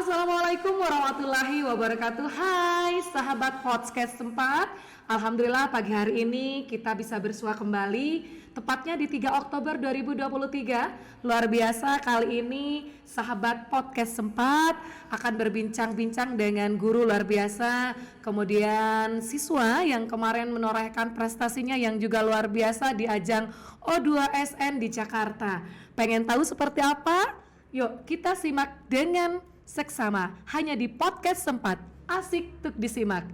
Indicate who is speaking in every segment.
Speaker 1: Assalamualaikum warahmatullahi wabarakatuh. Hai sahabat podcast Sempat. Alhamdulillah pagi hari ini kita bisa bersua kembali, tepatnya di 3 Oktober 2023. Luar biasa, kali ini sahabat podcast Sempat akan berbincang-bincang dengan guru luar biasa, kemudian siswa yang kemarin menorehkan prestasinya yang juga luar biasa di ajang O2SN di Jakarta. Pengen tahu seperti apa? Yuk kita simak dengan seksama hanya di podcast Sempat. Asik untuk disimak.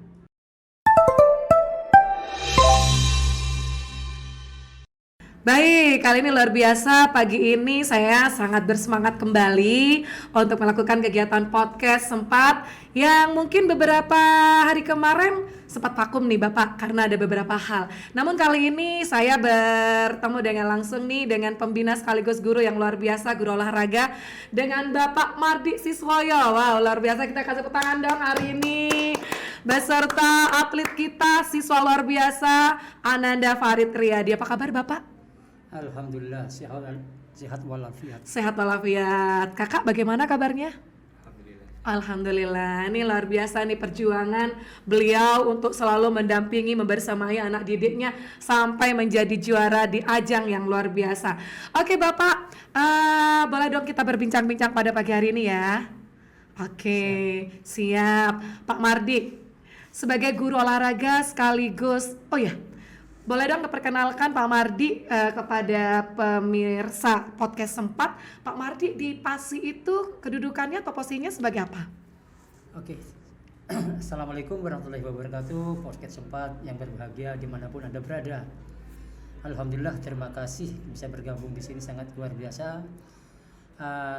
Speaker 1: Baik, kali ini luar biasa. Pagi ini saya sangat bersemangat kembali untuk melakukan kegiatan podcast Sempat yang mungkin beberapa hari kemarin sempat vakum nih Bapak karena ada beberapa hal. Namun kali ini saya bertemu dengan langsung nih dengan pembina sekaligus guru yang luar biasa, guru olahraga, dengan Bapak Mardi Siswoyo. Wow, luar biasa, kita kasih tepuk tangan dong hari ini. Beserta atlet kita, siswa luar biasa Ananda Farid Riyadi. Apa kabar Bapak?
Speaker 2: Alhamdulillah sehat walafiat.
Speaker 1: Sehat walafiat. Kakak bagaimana kabarnya? Alhamdulillah. Ini luar biasa nih perjuangan beliau untuk selalu mendampingi, membersamai anak didiknya sampai menjadi juara di ajang yang luar biasa. Oke Bapak, boleh dong kita berbincang-bincang pada pagi hari ini ya? Oke, siap. Pak Mardi, sebagai guru olahraga sekaligus, boleh dong perkenalkan Pak Mardi kepada pemirsa podcast Sempat. Pak Mardi di PASI itu kedudukannya atau posisinya sebagai apa?
Speaker 2: Oke. Assalamualaikum warahmatullahi wabarakatuh. Podcast Sempat yang berbahagia dimanapun Anda berada. Alhamdulillah, terima kasih bisa bergabung di sini, sangat luar biasa.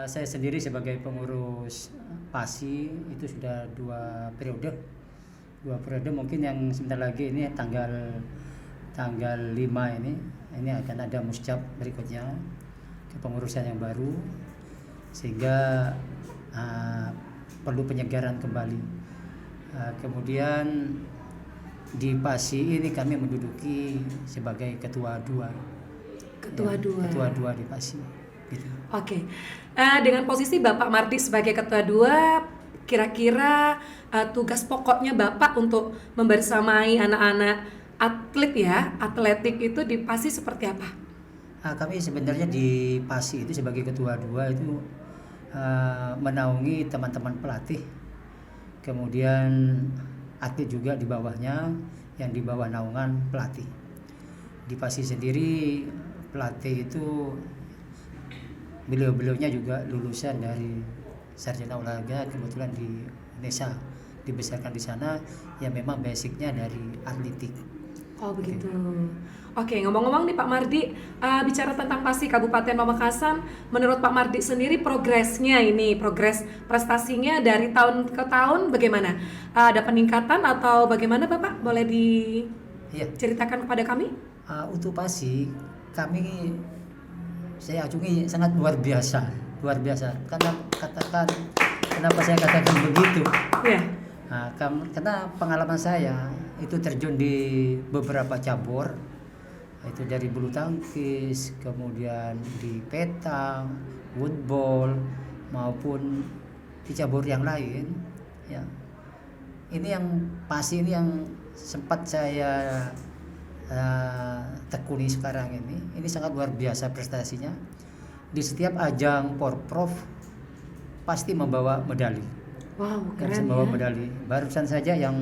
Speaker 2: Saya sendiri sebagai pengurus PASI itu sudah dua periode mungkin yang sebentar lagi ini tanggal 5 ini akan ada musjab berikutnya kepengurusan yang baru, sehingga perlu penyegaran kembali. Kemudian di PASI ini kami menduduki sebagai ketua dua di PASI gitu.
Speaker 1: Oke. Dengan posisi Bapak Mardi sebagai ketua dua, kira-kira tugas pokoknya Bapak untuk membersamai anak-anak atletik itu di PASI seperti apa?
Speaker 2: Kami sebenarnya di PASI itu sebagai ketua dua itu menaungi teman-teman pelatih, kemudian atlet juga di bawahnya yang di bawah naungan pelatih. Di PASI sendiri pelatih itu beliau-beliaunya juga lulusan dari sarjana olahraga, kebetulan di Indonesia, dibesarkan di sana, yang memang basicnya dari atletik.
Speaker 1: Oh begitu. Oke, ngomong-ngomong nih Pak Mardi, bicara tentang PASI Kabupaten Pamekasan, menurut Pak Mardi sendiri progres prestasinya dari tahun ke tahun bagaimana? Ada peningkatan atau bagaimana Bapak? Boleh diceritakan kepada kami?
Speaker 2: Untuk PASI saya acungi sangat luar biasa. Kenapa saya katakan begitu?
Speaker 1: Yeah.
Speaker 2: Karena pengalaman saya itu terjun di beberapa cabur, itu dari bulu tangkis, kemudian di petang, woodball, maupun di cabur yang lain ya. Ini yang PASI ini yang sempat saya tekuni sekarang ini sangat luar biasa prestasinya. Di setiap ajang Porprov pasti membawa medali.
Speaker 1: Wow, keren
Speaker 2: membawa
Speaker 1: ya.
Speaker 2: medali. Barusan saja yang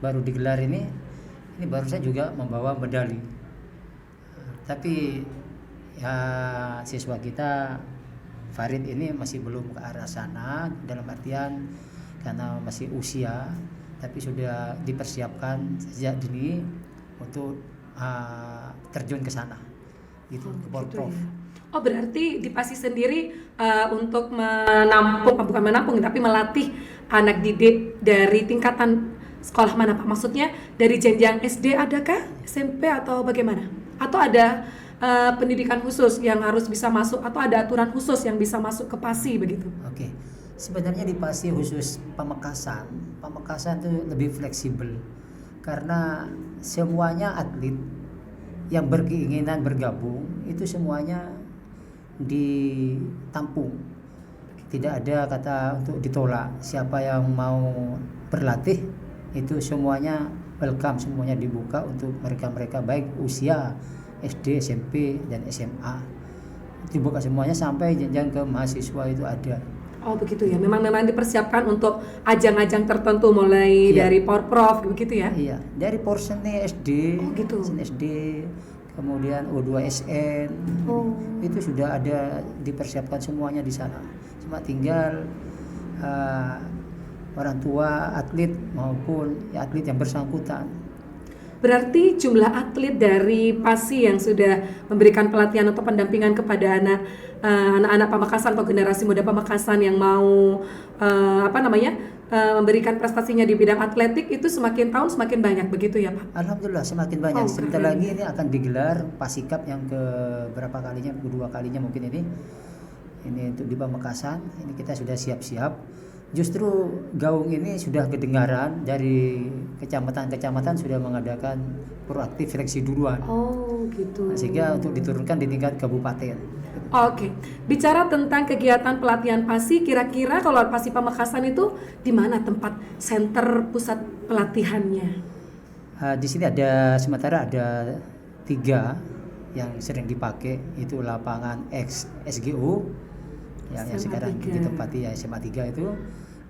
Speaker 2: baru digelar ini barusan juga membawa medali. Tapi ya siswa kita Farid ini masih belum ke arah sana, dalam artian karena masih usia, tapi sudah dipersiapkan sejak dini untuk terjun ke sana gitu, ke Porprov.
Speaker 1: Ya. Oh berarti di PASI sendiri untuk bukan melatih anak didik dari tingkatan sekolah mana Pak? Maksudnya dari jenjang SD adakah? SMP atau bagaimana? Atau ada pendidikan khusus yang harus bisa masuk, atau ada aturan khusus yang bisa masuk ke PASI begitu?
Speaker 2: Oke. Sebenarnya di PASI khusus Pamekasan itu lebih fleksibel karena semuanya atlet yang berkeinginan bergabung itu semuanya ditampung tidak ada kata untuk ditolak. Siapa yang mau berlatih itu semuanya welcome, semuanya dibuka untuk mereka-mereka baik usia SD, SMP dan SMA. Dibuka semuanya sampai jenjang ke mahasiswa itu ada.
Speaker 1: Oh begitu ya, memang dipersiapkan untuk ajang-ajang tertentu mulai
Speaker 2: Iya.
Speaker 1: dari Porprov begitu ya?
Speaker 2: Iya, dari porsennya SD,
Speaker 1: Oh, gitu.
Speaker 2: SD, kemudian U2SN,
Speaker 1: Oh.
Speaker 2: itu sudah ada dipersiapkan semuanya di sana. Cuma tinggal orang tua atlet maupun atlet yang bersangkutan.
Speaker 1: Berarti jumlah atlet dari PASI yang sudah memberikan pelatihan atau pendampingan kepada anak-anak Pamekasan atau generasi muda Pamekasan yang mau memberikan prestasinya di bidang atletik itu semakin tahun semakin banyak begitu ya Pak?
Speaker 2: Alhamdulillah semakin banyak.
Speaker 1: Oh,
Speaker 2: Sebentar
Speaker 1: keren.
Speaker 2: lagi ini akan digelar Pasikap yang ke berapa kalinya, kedua kalinya mungkin ini. Ini untuk di Pamekasan. Ini kita sudah siap-siap. Justru gaung ini sudah kedengaran dari kecamatan-kecamatan sudah mengadakan proaktif seleksi duluan.
Speaker 1: Oh gitu.
Speaker 2: Nah, sehingga untuk diturunkan di tingkat kabupaten.
Speaker 1: Oke, bicara tentang kegiatan pelatihan PASI, kira-kira kalau PASI Pamekasan itu di mana tempat center pusat pelatihannya?
Speaker 2: Di sini ada sementara ada 3 yang sering dipakai, itu lapangan SGU yang
Speaker 1: SMA
Speaker 2: sekarang
Speaker 1: 3.
Speaker 2: ditempati ya SMA 3 itu.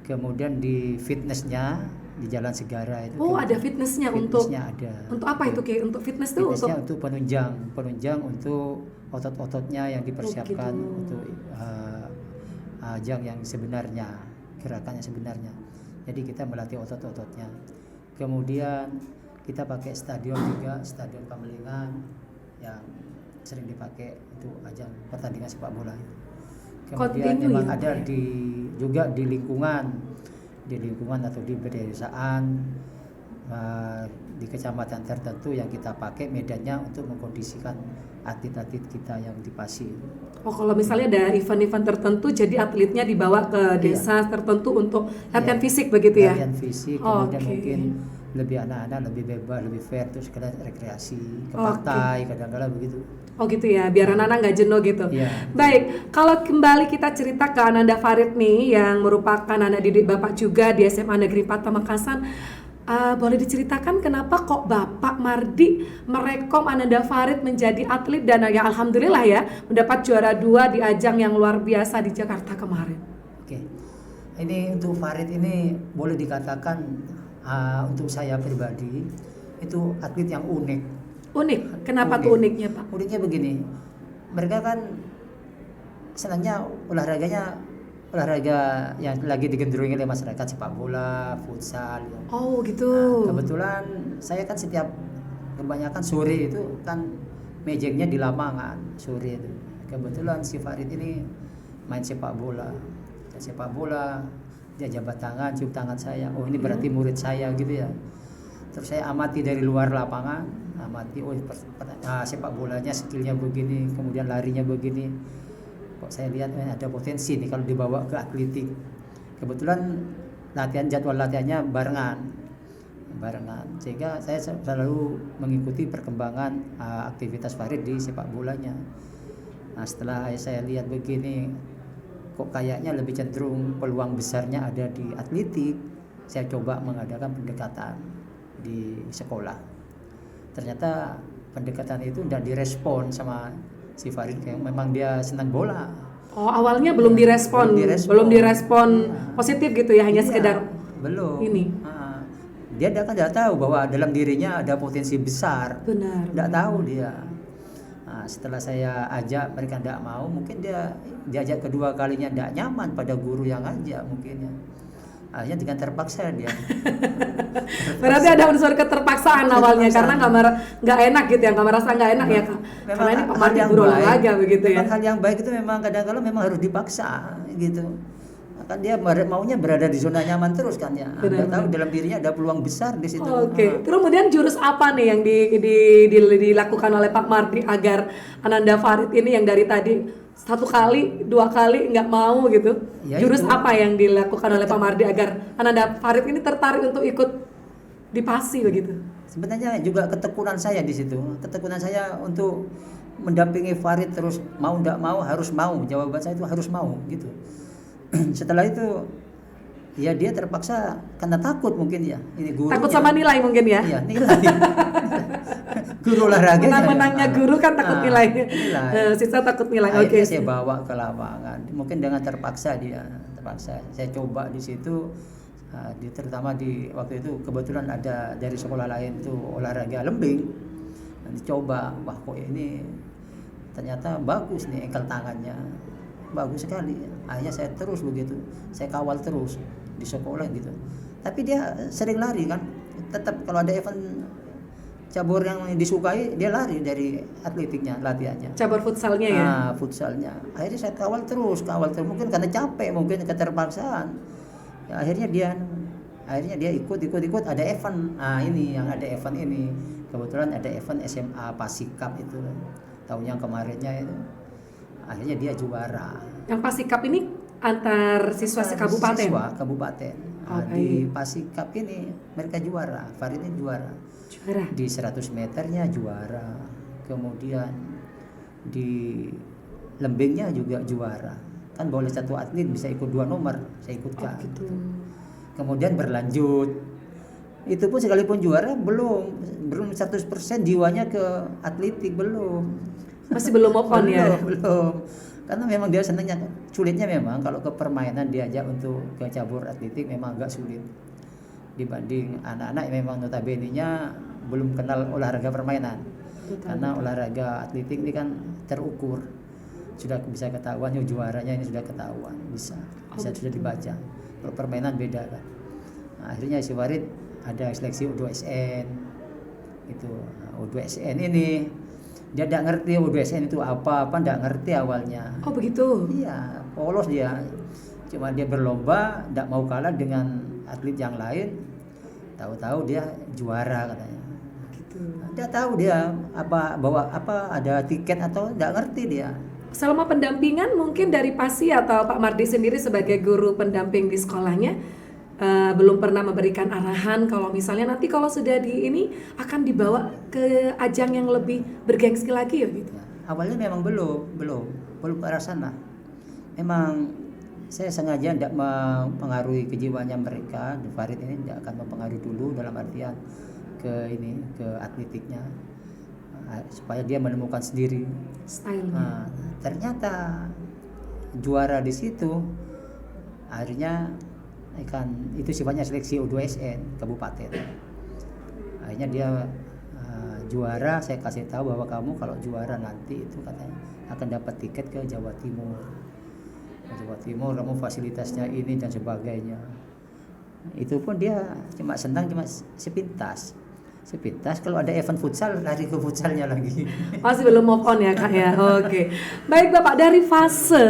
Speaker 2: Kemudian di fitnessnya di Jalan Segara itu.
Speaker 1: Oh, ada fitnessnya untuk
Speaker 2: ada.
Speaker 1: untuk apa itu Ki? Untuk fitness tuh
Speaker 2: Fitnessnya
Speaker 1: untuk
Speaker 2: untuk penunjang untuk otot-ototnya yang dipersiapkan
Speaker 1: gitu.
Speaker 2: untuk ajang yang sebenarnya, gerakan yang sebenarnya. Jadi kita melatih otot-ototnya. Kemudian kita pakai stadion juga, Stadion Pamelingan yang sering dipakai untuk ajang pertandingan sepak bola. Kemudian
Speaker 1: Kontinu
Speaker 2: memang
Speaker 1: ya,
Speaker 2: ada
Speaker 1: Pak, ya?
Speaker 2: juga di lingkungan atau di pedesaan di kecamatan tertentu yang kita pakai medannya untuk mengkondisikan atlet-atlet kita yang di PASI.
Speaker 1: Oh, kalau misalnya ada event-event tertentu jadi atletnya dibawa ke desa tertentu untuk latihan
Speaker 2: Iya.
Speaker 1: fisik begitu ya?
Speaker 2: Latihan fisik, kemudian
Speaker 1: Oke.
Speaker 2: mungkin lebih anak-anak lebih bebas, lebih fair, terus sekedar rekreasi ke
Speaker 1: Oke.
Speaker 2: pantai kadang-kadang begitu.
Speaker 1: Oh gitu ya, biar anak-anak nggak jenuh gitu.
Speaker 2: Iya.
Speaker 1: Baik, kalau kembali kita cerita ke Ananda Farid nih yang merupakan anak didik Bapak juga di SMA Negeri 4 Pamekasan. Boleh diceritakan kenapa kok Bapak Mardi merekom Ananda Farid menjadi atlet dan ya alhamdulillah ya mendapat juara 2 di ajang yang luar biasa di Jakarta kemarin.
Speaker 2: Oke. Ini untuk Farid ini boleh dikatakan untuk saya pribadi itu atlet yang unik.
Speaker 1: Unik, kenapa tuh uniknya Pak?
Speaker 2: Uniknya begini, mereka kan senangnya olahraga yang lagi digandrungi oleh masyarakat, sepak bola, futsal. Ya.
Speaker 1: Oh gitu.
Speaker 2: Nah, kebetulan saya kan kebanyakan sore itu kan mejengnya di lapangan sore itu. Kebetulan si Farid ini main sepak bola. Dan sepak bola dia jabat tangan, cium tangan saya. Oh ini berarti murid saya gitu ya. Terus saya amati dari luar lapangan, sepak bolanya skillnya begini, kemudian larinya begini. Kok saya lihat ada potensi nih kalau dibawa ke atletik. Kebetulan jadwal latihannya barengan, sehingga saya selalu mengikuti perkembangan aktivitas Farid di sepak bolanya. Nah setelah saya lihat begini, kok kayaknya lebih cenderung peluang besarnya ada di atletik, saya coba mengadakan pendekatan di sekolah. Ternyata pendekatan itu tidak direspon sama si Farid, kayak memang dia senang bola.
Speaker 1: Oh awalnya belum direspon positif gitu ya, hanya
Speaker 2: Iya,
Speaker 1: sekedar
Speaker 2: belum.
Speaker 1: ini.
Speaker 2: Dia tidak tahu bahwa dalam dirinya ada potensi besar.
Speaker 1: Benar.
Speaker 2: Tidak tahu dia. Nah, setelah saya ajak mereka tidak mau, mungkin dia diajak kedua kalinya tidak nyaman pada guru yang ajak mungkin ya. Akhirnya dengan terpaksa dia.
Speaker 1: Berarti ada unsur keterpaksaan awalnya karena nggak enak gitu ya, nggak merasa nggak enak ya Kak. Karena ini Pak Mardi guru olahraga begitu ya.
Speaker 2: Hal yang baik itu memang kadang-kadang memang harus dipaksa gitu. Kan dia maunya berada di zona nyaman terus kan ya. Anda tahu dalam dirinya ada peluang besar di situ.
Speaker 1: Oke. Kemudian jurus apa nih yang dilakukan oleh Pak Mardi agar Ananda Farid ini yang dari tadi 1 kali, 2 kali nggak mau gitu.
Speaker 2: Ya
Speaker 1: Jurus
Speaker 2: itu.
Speaker 1: apa yang dilakukan oleh Pak Mardi agar Ananda Farid ini tertarik untuk ikut di PASI begitu?
Speaker 2: Sebenarnya juga ketekunan saya di situ. Ketekunan saya untuk mendampingi Farid terus mau tidak mau harus mau. Jawaban saya itu harus mau gitu. Setelah itu ya dia terpaksa karena takut mungkin ya, ini guru
Speaker 1: Takut sama nilai mungkin ya.
Speaker 2: iya nilai guru olahraga
Speaker 1: Menang-menangnya guru kan takut nilai.
Speaker 2: nilai.
Speaker 1: Siswa takut nilai.
Speaker 2: Akhirnya
Speaker 1: Oke.
Speaker 2: saya bawa ke lapangan, mungkin dengan terpaksa saya coba di situ. Terutama di waktu itu kebetulan ada dari sekolah lain tuh olahraga lembing, dicoba, wah kok ini ternyata bagus nih engkel tangannya, bagus sekali. Akhirnya saya terus begitu, saya kawal terus di sekolah gitu. Tapi dia sering lari kan, tetap kalau ada event cabur yang disukai dia lari dari atletiknya, latihannya.
Speaker 1: Cabur futsalnya ya.
Speaker 2: Futsalnya. Akhirnya saya kawal terus, mungkin karena capek, mungkin keterpaksaan. Ya, akhirnya dia ikut ada event. Ini yang ada event ini. Kebetulan ada event SMA Pasikap itu tahun yang kemarinnya itu. Akhirnya dia juara.
Speaker 1: Yang Pasikap ini antar siswa sekabupaten.
Speaker 2: Siswa kabupaten. Di Pasikap ini mereka juara, Farid ini juara. Di 100 meternya juara. Kemudian di lembingnya juga juara. Kan boleh satu atlet bisa ikut 2 nomor, saya ikutkan.
Speaker 1: Gitu.
Speaker 2: Kemudian berlanjut. Itu pun sekalipun juara belum 100% jiwanya ke atletik, belum.
Speaker 1: Masih belum move on ya.
Speaker 2: Belum. Karena memang dia senangnya, sulitnya memang kalau ke permainan diajak untuk ke cabur atletik memang agak sulit. Dibanding anak-anak yang memang notabene-nya belum kenal olahraga permainan. Karena olahraga atletik ini kan terukur. Sudah bisa ketahuan, juaranya ini sudah ketahuan, sudah dibaca. Kalau permainan beda kan. Akhirnya si Farid ada seleksi U2SN itu. U2SN ini dia tidak ngerti U2SN itu apa tidak ngerti awalnya.
Speaker 1: Oh begitu.
Speaker 2: Iya, polos dia. Cuma dia berlomba, tidak mau kalah dengan atlet yang lain. Tahu-tahu dia juara katanya.
Speaker 1: Gitu.
Speaker 2: Dia tahu dia ada tiket atau tidak ngerti dia.
Speaker 1: Selama pendampingan mungkin dari PASI atau Pak Mardi sendiri sebagai guru pendamping di sekolahnya belum pernah memberikan arahan kalau misalnya nanti kalau sudah di ini akan dibawa ke ajang yang lebih bergengsi lagi ya gitu.
Speaker 2: Awalnya memang belum ke arah sana. Memang saya sengaja tidak mempengaruhi kejiwaannya mereka. Farid ini tidak akan mempengaruhi dulu dalam artian ke atletiknya. Supaya dia menemukan sendiri
Speaker 1: stylenya.
Speaker 2: Ternyata juara di situ. Akhirnya itu sifatnya seleksi U2SN kabupaten. Akhirnya dia juara. Saya kasih tahu bahwa kamu kalau juara nanti itu katanya akan dapat tiket ke Jawa Timur. Kamu fasilitasnya ini dan sebagainya. Itu pun dia cuma senang, cuma sepintas kalau ada event futsal lari ke futsalnya lagi.
Speaker 1: Masih belum move on ya Kak ya. Oke. Baik Bapak, dari fase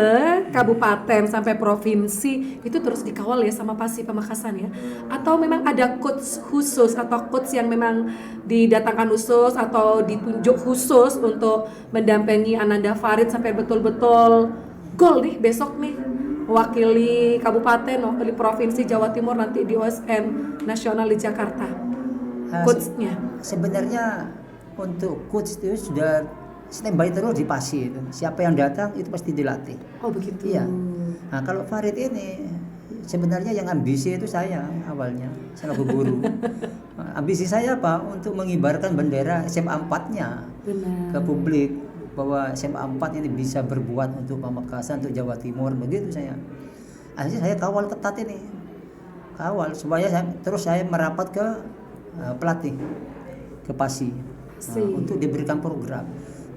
Speaker 1: kabupaten sampai provinsi itu terus dikawal ya sama PASI Pamekasan ya. Atau memang ada coach khusus atau coach yang memang didatangkan khusus atau ditunjuk khusus untuk mendampingi Ananda Farid sampai betul-betul gol nih besok nih mewakili kabupaten, mewakili provinsi Jawa Timur nanti di OSN nasional di Jakarta. Coachnya
Speaker 2: sebenarnya untuk coach itu sudah standby terus di PASI itu. Siapa yang datang itu pasti dilatih.
Speaker 1: Oh begitu.
Speaker 2: Iya. Nah kalau Farid ini sebenarnya yang ambisi itu saya awalnya selaku guru. Ambisi saya apa? Untuk mengibarkan bendera SMA 4-nya ke publik bahwa SMA 4 ini bisa berbuat untuk Pamekasan, untuk Jawa Timur, begitu saya. Akhirnya saya kawal ketat ini. Supaya saya merapat ke pelatih ke PASI untuk diberikan program.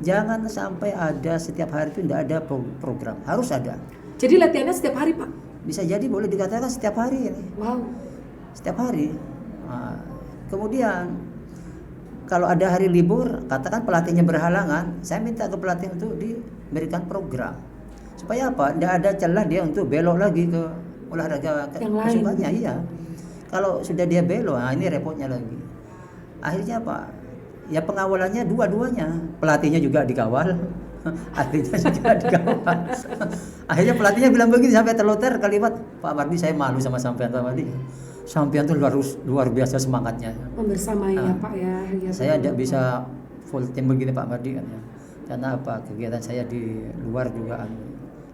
Speaker 2: Jangan sampai ada setiap hari itu tidak ada program, harus ada.
Speaker 1: Jadi latihannya setiap hari Pak?
Speaker 2: Bisa jadi boleh dikatakan setiap hari ini.
Speaker 1: Wow.
Speaker 2: Setiap hari. Kemudian kalau ada hari libur, katakan pelatihnya berhalangan, saya minta ke pelatih untuk diberikan program. Supaya apa? Tidak ada celah dia untuk belok lagi ke olahraga kesukaannya. Iya. Kalau sudah dia belok, ini repotnya lagi. Akhirnya apa? Ya pengawalannya dua-duanya. Pelatihnya juga dikawal, atletnya juga dikawal. Akhirnya pelatihnya bilang begini sampai terlontar kalimat, Pak Mardi saya malu sama sampean Pak Mardi. Sampean tuh luar biasa semangatnya.
Speaker 1: Membersamai ya Pak ya.
Speaker 2: Saya tidak bisa full time begini Pak Mardi kan ya. Karena apa? Kegiatan saya di luar juga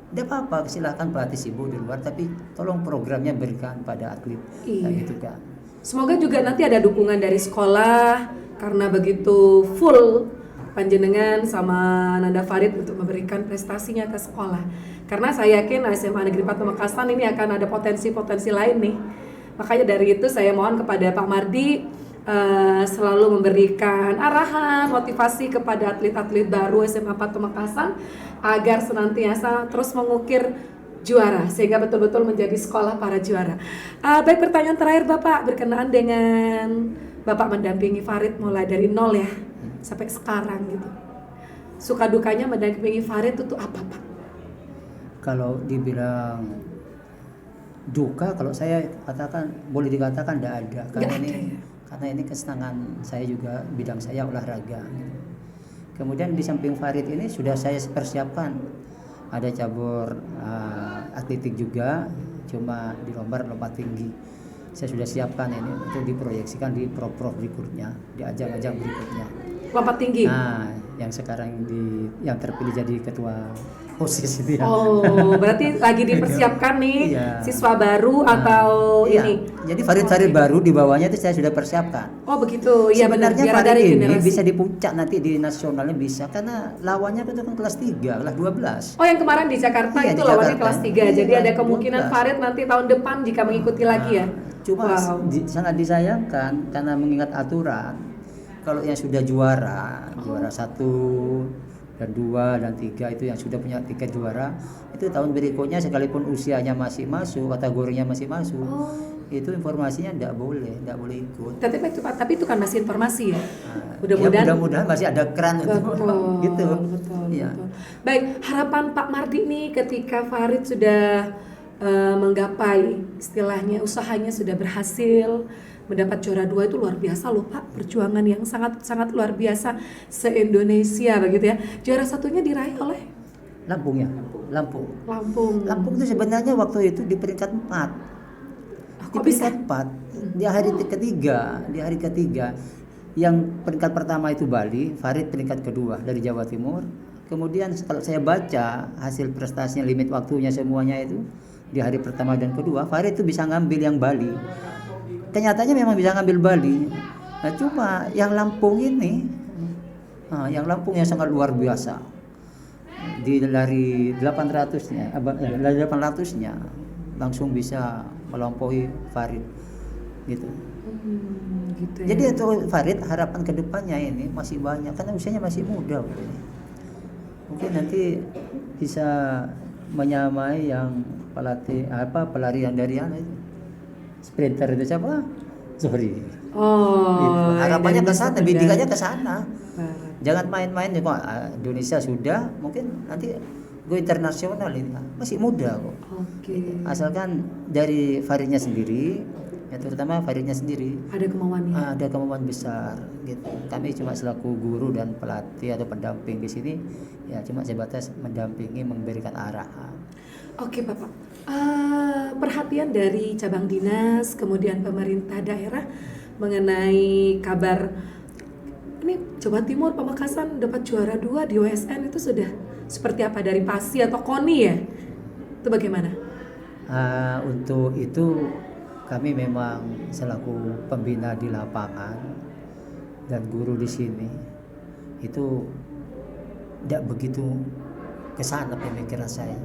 Speaker 2: Tidak apa-apa, silahkan pelatih sibuk di luar, tapi tolong programnya berikan pada atlet.
Speaker 1: Iya.
Speaker 2: Gitu kan.
Speaker 1: Semoga juga nanti ada dukungan dari sekolah karena begitu full panjenengan sama Nanda Farid untuk memberikan prestasinya ke sekolah. Karena saya yakin SMA Negeri 4 Pamekasan ini akan ada potensi-potensi lain nih. Makanya dari itu saya mohon kepada Pak Mardi selalu memberikan arahan, motivasi kepada atlet-atlet baru SMA 4 Pamekasan agar senantiasa terus mengukir juara sehingga betul-betul menjadi sekolah para juara. Baik, pertanyaan terakhir Bapak berkenaan dengan Bapak mendampingi Farid mulai dari nol ya sampai sekarang gitu. Suka dukanya mendampingi Farid itu apa Pak?
Speaker 2: Kalau dibilang duka, kalau saya katakan boleh dikatakan tidak ada, karena ini kesenangan saya juga, bidang saya olahraga. Kemudian di samping Farid ini sudah saya persiapkan, ada cabur atletik juga, cuma di lompat tinggi. Saya sudah siapkan ini untuk diproyeksikan di prof berikutnya, di ajang-ajang berikutnya.
Speaker 1: Lompat tinggi.
Speaker 2: Nah, yang sekarang yang terpilih jadi ketua OSIS itu ya.
Speaker 1: Oh, berarti lagi dipersiapkan nih
Speaker 2: Iya.
Speaker 1: siswa baru atau
Speaker 2: Iya.
Speaker 1: ini?
Speaker 2: Jadi Farid baru di bawahnya itu saya sudah persiapkan.
Speaker 1: Oh begitu, iya benar.
Speaker 2: Sebenarnya
Speaker 1: Biar
Speaker 2: Farid
Speaker 1: dari
Speaker 2: ini
Speaker 1: generasi.
Speaker 2: bisa di puncak nanti di nasionalnya bisa, karena lawannya itu kan kelas 3, kelas 12.
Speaker 1: Oh yang kemarin di Jakarta
Speaker 2: Iya,
Speaker 1: itu
Speaker 2: di
Speaker 1: lawannya
Speaker 2: Jakarta.
Speaker 1: kelas 3. Jadi
Speaker 2: Iya,
Speaker 1: ada kemungkinan
Speaker 2: 12.
Speaker 1: Farid nanti tahun depan jika mengikuti lagi ya.
Speaker 2: Cuma
Speaker 1: Wow.
Speaker 2: sangat disayangkan karena mengingat aturan, kalau yang sudah juara 1 dan 2 dan 3 itu yang sudah punya tiket juara, itu tahun berikutnya sekalipun usianya masih masuk, kategorinya masih masuk, itu informasinya tidak boleh ikut.
Speaker 1: Tapi itu kan masih informasi ya.
Speaker 2: Ya, mudah-mudahan masih ada keran untuk
Speaker 1: Betul,
Speaker 2: gitu.
Speaker 1: betul,
Speaker 2: Ya.
Speaker 1: betul. Baik, harapan Pak Mardi nih ketika Farid sudah menggapai istilahnya usahanya sudah berhasil mendapat juara 2 itu luar biasa loh Pak, perjuangan yang sangat luar biasa se-Indonesia begitu ya. Juara satunya diraih oleh
Speaker 2: Lampung ya, Lampung.
Speaker 1: Lampung
Speaker 2: Itu sebenarnya waktu itu di peringkat 4. Di
Speaker 1: Kok bisa?
Speaker 2: peringkat 4 di hari ketiga yang peringkat pertama itu Bali, Farid peringkat kedua dari Jawa Timur. Kemudian kalau saya baca hasil prestasinya, limit waktunya semuanya itu di hari pertama dan kedua, Farid itu bisa ngambil yang Bali. Kenyataannya memang bisa ngambil Bali. Nah, cuma yang Lampung ini, yang Lampung yang sangat luar biasa. Di lari 800-nya, lari 800-nya langsung bisa melampaui Farid gitu.
Speaker 1: Gitu ya.
Speaker 2: Jadi untuk Farid harapan kedepannya ini masih banyak karena usianya masih muda. Mungkin nanti bisa menyamai yang pelari yang dari sprinter itu siapa? Sorry.
Speaker 1: Oh,
Speaker 2: Harapannya
Speaker 1: dari
Speaker 2: ke sana,
Speaker 1: masa
Speaker 2: bidikannya
Speaker 1: muda.
Speaker 2: ke sana. Jangan main-main kok. Indonesia sudah, mungkin nanti go internasional ini masih muda kok.
Speaker 1: Oke.
Speaker 2: Asalkan dari Faridnya sendiri, ya terutama Faridnya sendiri
Speaker 1: Ada kemauannya.
Speaker 2: ada kemauan besar gitu. Kami cuma selaku guru dan pelatih atau pendamping di sini ya cuma sebatas mendampingi, memberikan arahan.
Speaker 1: Oke Bapak, perhatian dari cabang dinas kemudian pemerintah daerah mengenai kabar ini Jawa Timur Pamekasan dapat juara 2 di OSN itu sudah seperti apa dari PASI atau KONI ya? Itu bagaimana?
Speaker 2: Untuk itu kami memang selaku pembina di lapangan dan guru di sini itu tidak begitu kesana pemikiran saya.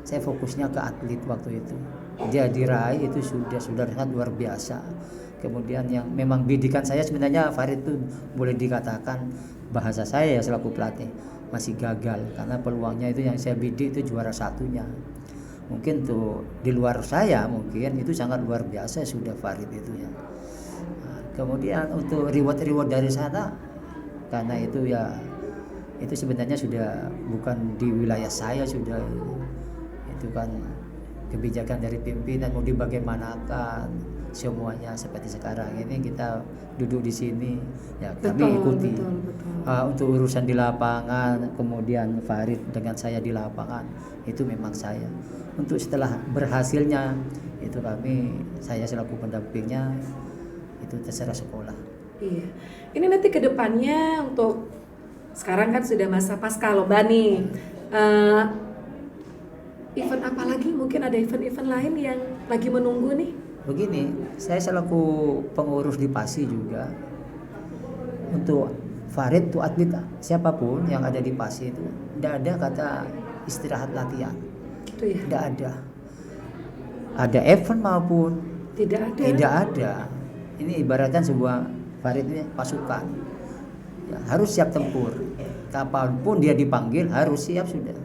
Speaker 2: Saya fokusnya ke atlet waktu itu. Dia diraih itu sudah sangat luar biasa. Kemudian yang memang bidikan saya sebenarnya Farid itu boleh dikatakan bahasa saya ya selaku pelatih masih gagal karena peluangnya itu yang saya bidik itu juara satunya. Mungkin tuh di luar saya mungkin itu sangat luar biasa sudah Farid itu ya. Kemudian untuk reward dari sana karena itu ya itu sebenarnya sudah bukan di wilayah saya, sudah itu kan kebijakan dari pimpinan mau dibagaimanakan semuanya seperti sekarang ini kita duduk di sini ya kami ikuti.
Speaker 1: Betul.
Speaker 2: Untuk urusan di lapangan kemudian Farid dengan saya di lapangan itu memang saya. Untuk setelah berhasilnya itu saya selaku pendampingnya itu terserah sekolah.
Speaker 1: Iya. Ini nanti kedepannya untuk sekarang kan sudah masa pasca lomba nih. event apa lagi? Mungkin ada event-event lain yang lagi menunggu nih?
Speaker 2: Begini, saya selaku pengurus di PASI juga, untuk Farid tuh atlet siapapun yang ada di PASI itu tidak ada kata istirahat latihan,
Speaker 1: Gitu ya?
Speaker 2: tidak ada. Ada event maupun
Speaker 1: Tidak ada.
Speaker 2: tidak ada. Ini ibaratkan sebuah Farid ini pasukan, ya, harus siap tempur. Kapanpun dia dipanggil harus siap sudah.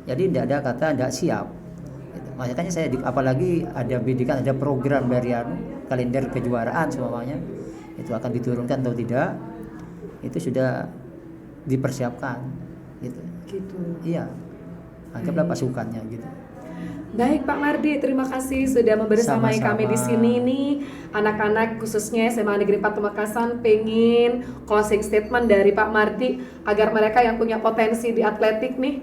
Speaker 2: Jadi tidak ada kata tidak siap. Gitu. Makanya saya apalagi ada bidikan, ada program dari kalender kejuaraan semuanya itu akan diturunkan atau tidak, itu sudah dipersiapkan gitu.
Speaker 1: Gitu.
Speaker 2: Iya, anggaplah pasukannya gitu.
Speaker 1: Baik Pak Mardi, terima kasih sudah membersamai
Speaker 2: Sama-sama.
Speaker 1: kami di sini nih. Anak-anak khususnya SMA Negeri 4 Pamekasan pengen closing statement dari Pak Mardi agar mereka yang punya potensi di atletik nih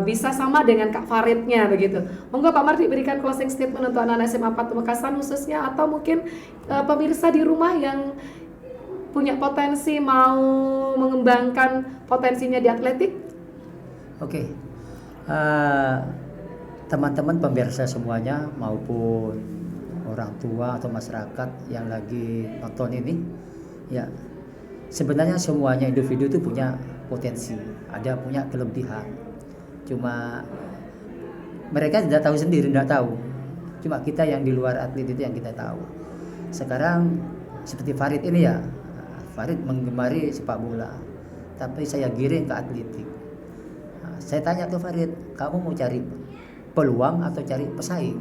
Speaker 1: bisa sama dengan Kak Faridnya begitu. Monggo Pak Mardi berikan closing statement untuk anak-anak SMA 4 Pamekasan khususnya, atau mungkin pemirsa di rumah yang punya potensi mau mengembangkan potensinya di atletik.
Speaker 2: Oke. Teman-teman pemirsa semuanya maupun orang tua atau masyarakat yang lagi nonton ini, ya sebenarnya semuanya individu itu punya potensi, ada punya kelebihan. Cuma mereka tidak tahu sendiri, tidak tahu. Cuma kita yang di luar atlet itu yang kita tahu. Sekarang seperti Farid ini ya, Farid menggemari sepak bola, tapi saya giring ke atletik. Nah, saya tanya ke Farid, kamu mau cari peluang atau cari pesaing?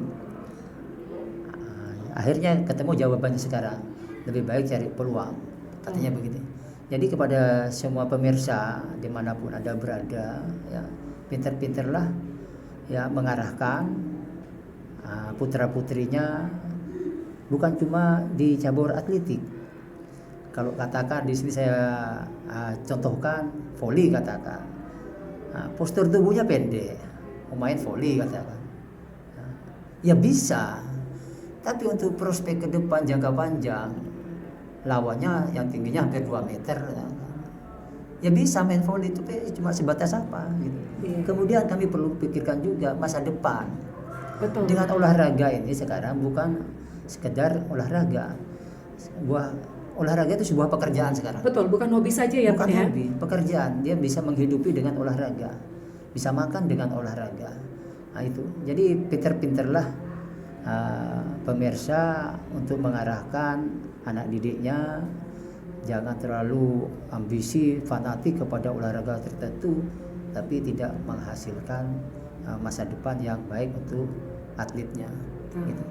Speaker 2: Akhirnya ketemu jawabannya sekarang, lebih baik cari peluang, katanya begitu. Jadi kepada semua pemirsa dimanapun Anda berada, ya pinter-pinterlah ya mengarahkan putra-putrinya, bukan cuma di cabur atletik. Kalau katakan di sini saya contohkan voli, katakan postur tubuhnya pendek, main voli katakan, ya bisa, tapi untuk prospek ke depan jangka panjang, lawannya yang tingginya hampir 2 meter, ya bisa main voli itu cuma sebatas apa gitu.
Speaker 1: Iya.
Speaker 2: Kemudian kami perlu pikirkan juga masa depan.
Speaker 1: Betul.
Speaker 2: Dengan olahraga ini sekarang bukan sekedar olahraga, olahraga itu sebuah pekerjaan sekarang.
Speaker 1: Betul, bukan hobi saja ya
Speaker 2: Bukan
Speaker 1: Pak ya.
Speaker 2: hobi, pekerjaan. Dia bisa menghidupi dengan olahraga, bisa makan dengan olahraga. Nah itu, jadi pinter-pinterlah pemirsa untuk mengarahkan anak didiknya, jangan terlalu ambisi fanatik kepada olahraga tertentu, tapi tidak menghasilkan masa depan yang baik untuk atletnya. Gitu.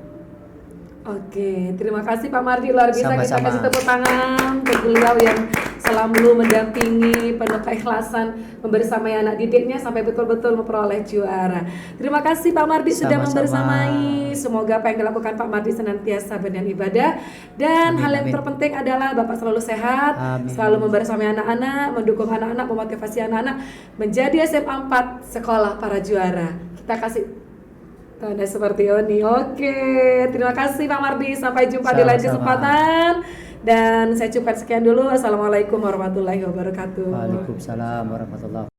Speaker 1: Oke, terima kasih Pak Mardi, luar biasa. Kita
Speaker 2: Sama-sama.
Speaker 1: kasih tepuk tangan untuk beliau yang selalu mendampingi penuh keikhlasan membersamai anak didiknya sampai betul-betul memperoleh juara. Terima kasih Pak Mardi sudah
Speaker 2: Sama-sama.
Speaker 1: membersamai. Semoga apa yang dilakukan Pak Mardi senantiasa benar ibadah, dan
Speaker 2: Amin,
Speaker 1: hal yang
Speaker 2: amin.
Speaker 1: terpenting adalah Bapak selalu sehat,
Speaker 2: Amin.
Speaker 1: selalu membersamai anak-anak, mendukung anak-anak, memotivasi anak-anak menjadi SMA 4 sekolah para juara. Kita kasih tanda seperti ini. Oke, terima kasih Pak Mardi. Sampai jumpa di lain
Speaker 2: Sama-sama.
Speaker 1: kesempatan. Dan saya cukupkan sekian dulu. Assalamualaikum warahmatullahi wabarakatuh.
Speaker 2: Waalaikumsalam warahmatullahi wabarakatuh.